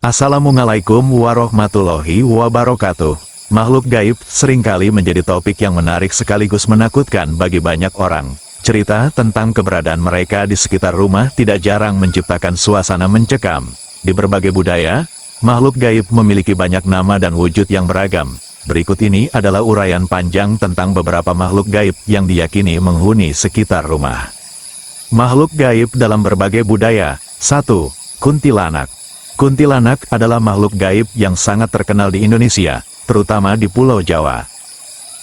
Assalamualaikum warahmatullahi wabarakatuh. Makhluk gaib seringkali menjadi topik yang menarik sekaligus menakutkan bagi banyak orang. Cerita tentang keberadaan mereka di sekitar rumah tidak jarang menciptakan suasana mencekam. Di berbagai budaya, makhluk gaib memiliki banyak nama dan wujud yang beragam. Berikut ini adalah uraian panjang tentang beberapa makhluk gaib yang diyakini menghuni sekitar rumah. Makhluk gaib dalam berbagai budaya. 1. Kuntilanak. Kuntilanak adalah makhluk gaib yang sangat terkenal di Indonesia, terutama di Pulau Jawa.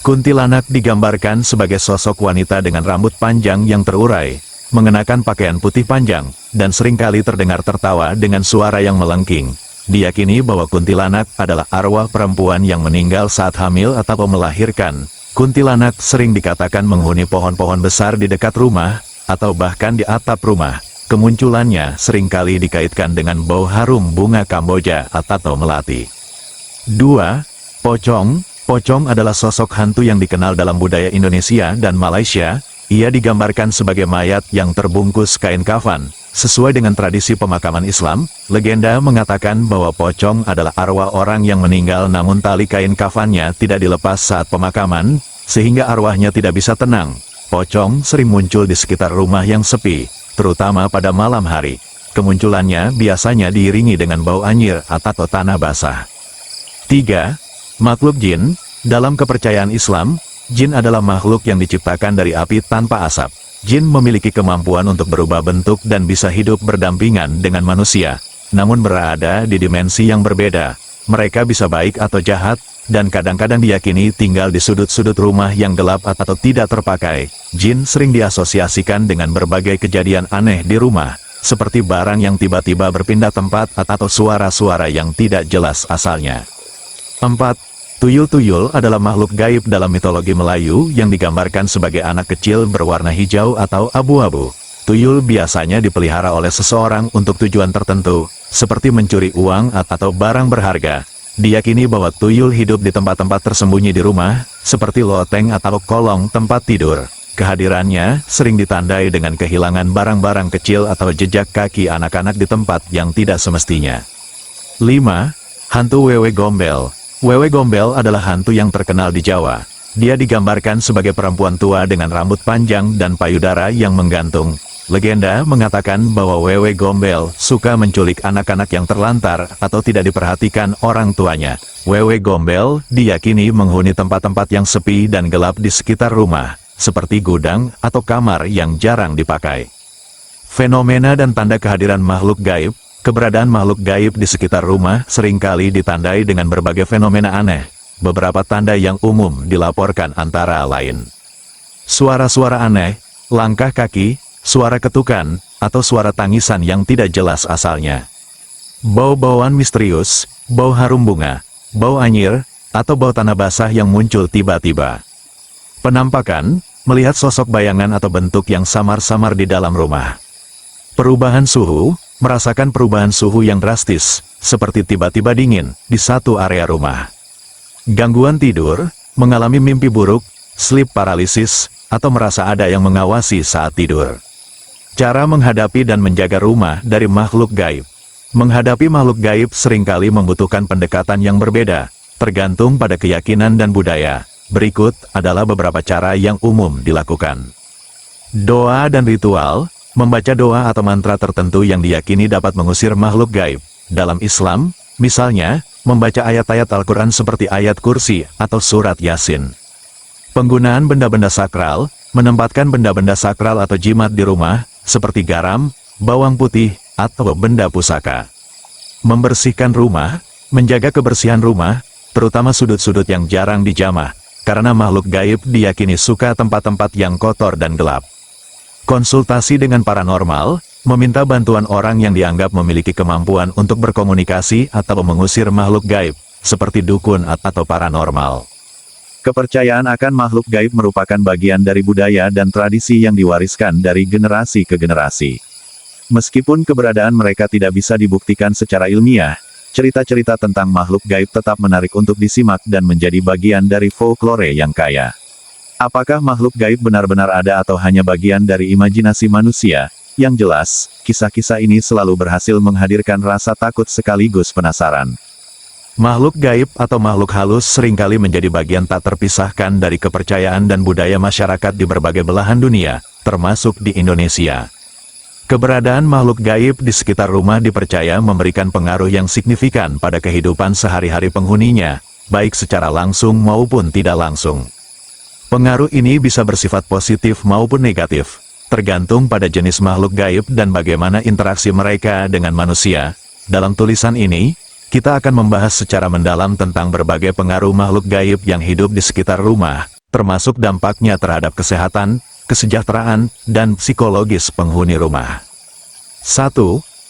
Kuntilanak digambarkan sebagai sosok wanita dengan rambut panjang yang terurai, mengenakan pakaian putih panjang, dan seringkali terdengar tertawa dengan suara yang melengking. Diyakini bahwa kuntilanak adalah arwah perempuan yang meninggal saat hamil atau melahirkan. Kuntilanak sering dikatakan menghuni pohon-pohon besar di dekat rumah, atau bahkan di atap rumah. Kemunculannya seringkali dikaitkan dengan bau harum bunga Kamboja atau melati. 2. Pocong. Pocong adalah sosok hantu yang dikenal dalam budaya Indonesia dan Malaysia. Ia digambarkan sebagai mayat yang terbungkus kain kafan. Sesuai dengan tradisi pemakaman Islam, legenda mengatakan bahwa pocong adalah arwah orang yang meninggal namun tali kain kafannya tidak dilepas saat pemakaman, sehingga arwahnya tidak bisa tenang. Pocong sering muncul di sekitar rumah yang sepi, terutama pada malam hari. Kemunculannya biasanya diiringi dengan bau anyir atau tanah basah. 3. Makhluk jin. Dalam kepercayaan Islam, jin adalah makhluk yang diciptakan dari api tanpa asap. Jin memiliki kemampuan untuk berubah bentuk dan bisa hidup berdampingan dengan manusia, namun berada di dimensi yang berbeda. Mereka bisa baik atau jahat, dan kadang-kadang diyakini tinggal di sudut-sudut rumah yang gelap atau tidak terpakai. Jin sering diasosiasikan dengan berbagai kejadian aneh di rumah, seperti barang yang tiba-tiba berpindah tempat atau suara-suara yang tidak jelas asalnya. 4. Tuyul-tuyul adalah makhluk gaib dalam mitologi Melayu yang digambarkan sebagai anak kecil berwarna hijau atau abu-abu. Tuyul biasanya dipelihara oleh seseorang untuk tujuan tertentu, seperti mencuri uang atau barang berharga. Diyakini bahwa tuyul hidup di tempat-tempat tersembunyi di rumah, seperti loteng atau kolong tempat tidur. Kehadirannya sering ditandai dengan kehilangan barang-barang kecil atau jejak kaki anak-anak di tempat yang tidak semestinya. 5. Hantu Wewe Gombel. Wewe Gombel adalah hantu yang terkenal di Jawa. Dia digambarkan sebagai perempuan tua dengan rambut panjang dan payudara yang menggantung. Legenda mengatakan bahwa Wewe Gombel suka menculik anak-anak yang terlantar atau tidak diperhatikan orang tuanya. Wewe Gombel diyakini menghuni tempat-tempat yang sepi dan gelap di sekitar rumah, seperti gudang atau kamar yang jarang dipakai. Fenomena dan tanda kehadiran makhluk gaib. Keberadaan makhluk gaib di sekitar rumah seringkali ditandai dengan berbagai fenomena aneh. Beberapa tanda yang umum dilaporkan antara lain: suara-suara aneh, langkah kaki, suara ketukan, atau suara tangisan yang tidak jelas asalnya. Bau-bauan misterius, bau harum bunga, bau anyir, atau bau tanah basah yang muncul tiba-tiba. Penampakan, melihat sosok bayangan atau bentuk yang samar-samar di dalam rumah. Perubahan suhu, merasakan perubahan suhu yang drastis, seperti tiba-tiba dingin di satu area rumah. Gangguan tidur, mengalami mimpi buruk, sleep paralysis, atau merasa ada yang mengawasi saat tidur. Cara menghadapi dan menjaga rumah dari makhluk gaib. Menghadapi makhluk gaib seringkali membutuhkan pendekatan yang berbeda, tergantung pada keyakinan dan budaya. Berikut adalah beberapa cara yang umum dilakukan. Doa dan ritual. Membaca doa atau mantra tertentu yang diyakini dapat mengusir makhluk gaib. Dalam Islam, misalnya, membaca ayat-ayat Al-Quran seperti ayat kursi atau surat Yasin. Penggunaan benda-benda sakral, menempatkan benda-benda sakral atau jimat di rumah, seperti garam, bawang putih, atau benda pusaka. Membersihkan rumah, menjaga kebersihan rumah, terutama sudut-sudut yang jarang dijamah, karena makhluk gaib diyakini suka tempat-tempat yang kotor dan gelap. Konsultasi dengan paranormal, meminta bantuan orang yang dianggap memiliki kemampuan untuk berkomunikasi atau mengusir makhluk gaib, seperti dukun atau paranormal. Kepercayaan akan makhluk gaib merupakan bagian dari budaya dan tradisi yang diwariskan dari generasi ke generasi. Meskipun keberadaan mereka tidak bisa dibuktikan secara ilmiah, cerita-cerita tentang makhluk gaib tetap menarik untuk disimak dan menjadi bagian dari folklore yang kaya. Apakah makhluk gaib benar-benar ada atau hanya bagian dari imajinasi manusia? Yang jelas, kisah-kisah ini selalu berhasil menghadirkan rasa takut sekaligus penasaran. Makhluk gaib atau makhluk halus seringkali menjadi bagian tak terpisahkan dari kepercayaan dan budaya masyarakat di berbagai belahan dunia, termasuk di Indonesia. Keberadaan makhluk gaib di sekitar rumah dipercaya memberikan pengaruh yang signifikan pada kehidupan sehari-hari penghuninya, baik secara langsung maupun tidak langsung. Pengaruh ini bisa bersifat positif maupun negatif, tergantung pada jenis makhluk gaib dan bagaimana interaksi mereka dengan manusia. Dalam tulisan ini, kita akan membahas secara mendalam tentang berbagai pengaruh makhluk gaib yang hidup di sekitar rumah, termasuk dampaknya terhadap kesehatan, kesejahteraan, dan psikologis penghuni rumah. 1.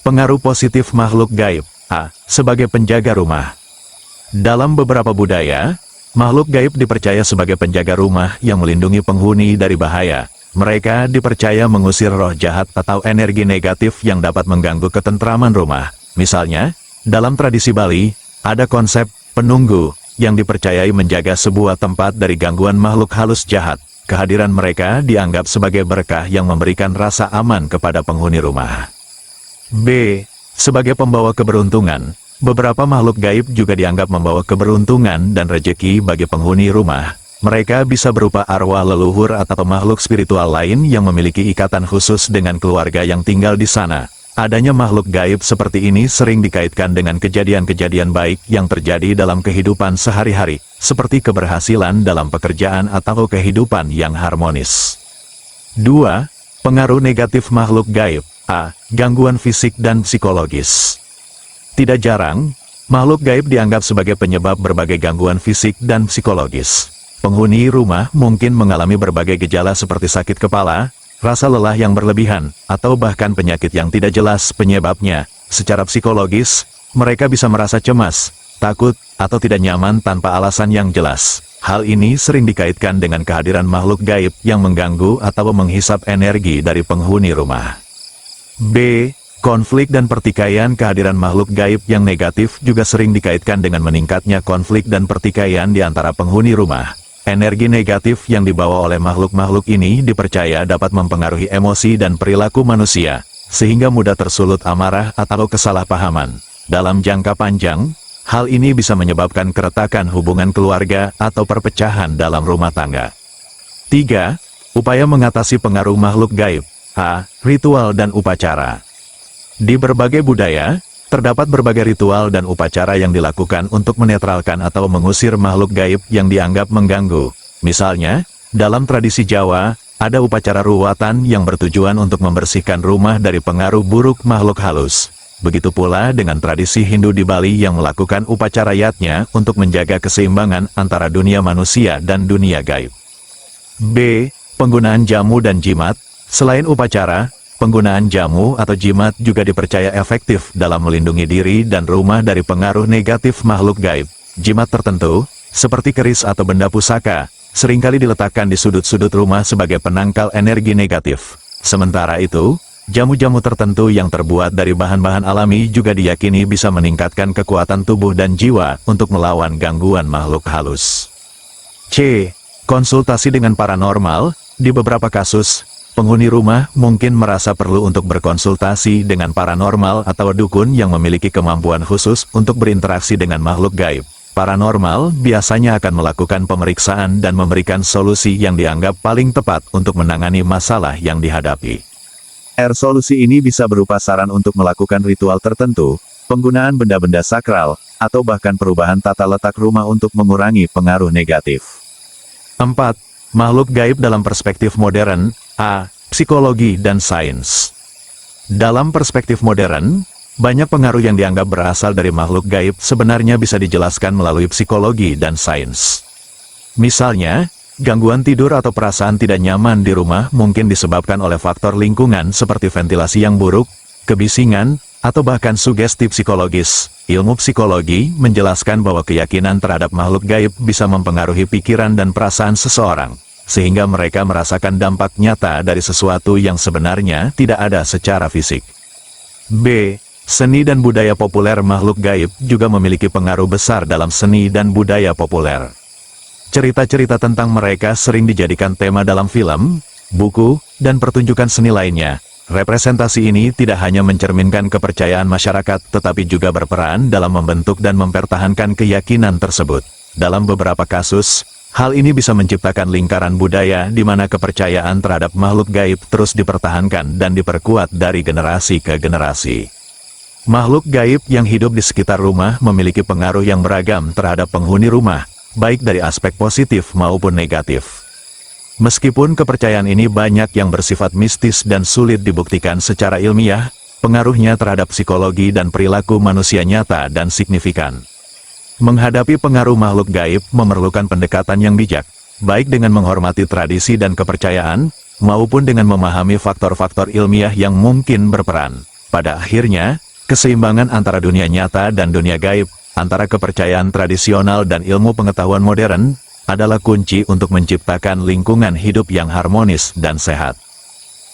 Pengaruh positif makhluk gaib. A. Sebagai penjaga rumah. Dalam beberapa budaya, makhluk gaib dipercaya sebagai penjaga rumah yang melindungi penghuni dari bahaya. Mereka dipercaya mengusir roh jahat atau energi negatif yang dapat mengganggu ketentraman rumah. Misalnya, dalam tradisi Bali, ada konsep penunggu yang dipercayai menjaga sebuah tempat dari gangguan makhluk halus jahat. Kehadiran mereka dianggap sebagai berkah yang memberikan rasa aman kepada penghuni rumah. B. Sebagai pembawa keberuntungan. Beberapa makhluk gaib juga dianggap membawa keberuntungan dan rejeki bagi penghuni rumah. Mereka bisa berupa arwah leluhur atau makhluk spiritual lain yang memiliki ikatan khusus dengan keluarga yang tinggal di sana. Adanya makhluk gaib seperti ini sering dikaitkan dengan kejadian-kejadian baik yang terjadi dalam kehidupan sehari-hari, seperti keberhasilan dalam pekerjaan atau kehidupan yang harmonis. 2. Pengaruh negatif makhluk gaib. A. Gangguan fisik dan psikologis. Tidak jarang, makhluk gaib dianggap sebagai penyebab berbagai gangguan fisik dan psikologis. Penghuni rumah mungkin mengalami berbagai gejala seperti sakit kepala, rasa lelah yang berlebihan, atau bahkan penyakit yang tidak jelas penyebabnya. Secara psikologis, mereka bisa merasa cemas, takut, atau tidak nyaman tanpa alasan yang jelas. Hal ini sering dikaitkan dengan kehadiran makhluk gaib yang mengganggu atau menghisap energi dari penghuni rumah. B. Konflik dan pertikaian. Kehadiran makhluk gaib yang negatif juga sering dikaitkan dengan meningkatnya konflik dan pertikaian di antara penghuni rumah. Energi negatif yang dibawa oleh makhluk-makhluk ini dipercaya dapat mempengaruhi emosi dan perilaku manusia, sehingga mudah tersulut amarah atau kesalahpahaman. Dalam jangka panjang, hal ini bisa menyebabkan keretakan hubungan keluarga atau perpecahan dalam rumah tangga. 3. Upaya mengatasi pengaruh makhluk gaib. A. Ritual dan upacara. Di berbagai budaya, terdapat berbagai ritual dan upacara yang dilakukan untuk menetralkan atau mengusir makhluk gaib yang dianggap mengganggu. Misalnya, dalam tradisi Jawa, ada upacara ruwatan yang bertujuan untuk membersihkan rumah dari pengaruh buruk makhluk halus. Begitu pula dengan tradisi Hindu di Bali yang melakukan upacara yatnya untuk menjaga keseimbangan antara dunia manusia dan dunia gaib. B. Penggunaan jamu dan jimat. Selain upacara, penggunaan jamu atau jimat juga dipercaya efektif dalam melindungi diri dan rumah dari pengaruh negatif makhluk gaib. Jimat tertentu, seperti keris atau benda pusaka, seringkali diletakkan di sudut-sudut rumah sebagai penangkal energi negatif. Sementara itu, jamu-jamu tertentu yang terbuat dari bahan-bahan alami juga diyakini bisa meningkatkan kekuatan tubuh dan jiwa untuk melawan gangguan makhluk halus. C. Konsultasi dengan paranormal. Di beberapa kasus, penghuni rumah mungkin merasa perlu untuk berkonsultasi dengan paranormal atau dukun yang memiliki kemampuan khusus untuk berinteraksi dengan makhluk gaib. Paranormal biasanya akan melakukan pemeriksaan dan memberikan solusi yang dianggap paling tepat untuk menangani masalah yang dihadapi. Solusi ini bisa berupa saran untuk melakukan ritual tertentu, penggunaan benda-benda sakral, atau bahkan perubahan tata letak rumah untuk mengurangi pengaruh negatif. 4. Makhluk gaib dalam perspektif modern. A. Psikologi dan sains. Dalam perspektif modern, banyak pengaruh yang dianggap berasal dari makhluk gaib sebenarnya bisa dijelaskan melalui psikologi dan sains. Misalnya, gangguan tidur atau perasaan tidak nyaman di rumah mungkin disebabkan oleh faktor lingkungan seperti ventilasi yang buruk, kebisingan, atau bahkan sugesti psikologis. Ilmu psikologi menjelaskan bahwa keyakinan terhadap makhluk gaib bisa mempengaruhi pikiran dan perasaan seseorang, sehingga mereka merasakan dampak nyata dari sesuatu yang sebenarnya tidak ada secara fisik. B. Seni dan budaya populer. Makhluk gaib juga memiliki pengaruh besar dalam seni dan budaya populer. Cerita-cerita tentang mereka sering dijadikan tema dalam film, buku, dan pertunjukan seni lainnya. Representasi ini tidak hanya mencerminkan kepercayaan masyarakat tetapi juga berperan dalam membentuk dan mempertahankan keyakinan tersebut. Dalam beberapa kasus, hal ini bisa menciptakan lingkaran budaya di mana kepercayaan terhadap makhluk gaib terus dipertahankan dan diperkuat dari generasi ke generasi. Makhluk gaib yang hidup di sekitar rumah memiliki pengaruh yang beragam terhadap penghuni rumah, baik dari aspek positif maupun negatif. Meskipun kepercayaan ini banyak yang bersifat mistis dan sulit dibuktikan secara ilmiah, pengaruhnya terhadap psikologi dan perilaku manusia nyata dan signifikan. Menghadapi pengaruh makhluk gaib memerlukan pendekatan yang bijak, baik dengan menghormati tradisi dan kepercayaan, maupun dengan memahami faktor-faktor ilmiah yang mungkin berperan. Pada akhirnya, keseimbangan antara dunia nyata dan dunia gaib, antara kepercayaan tradisional dan ilmu pengetahuan modern, adalah kunci untuk menciptakan lingkungan hidup yang harmonis dan sehat.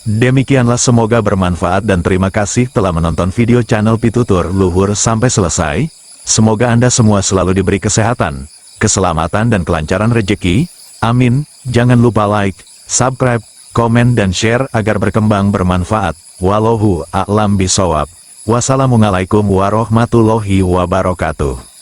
Demikianlah, semoga bermanfaat dan terima kasih telah menonton video channel Pitutur Luhur sampai selesai. Semoga Anda semua selalu diberi kesehatan, keselamatan dan kelancaran rejeki. Amin. Jangan lupa like, subscribe, komen dan share agar berkembang bermanfaat. Wallahu a'lam bishawab. Wassalamualaikum warahmatullahi wabarakatuh.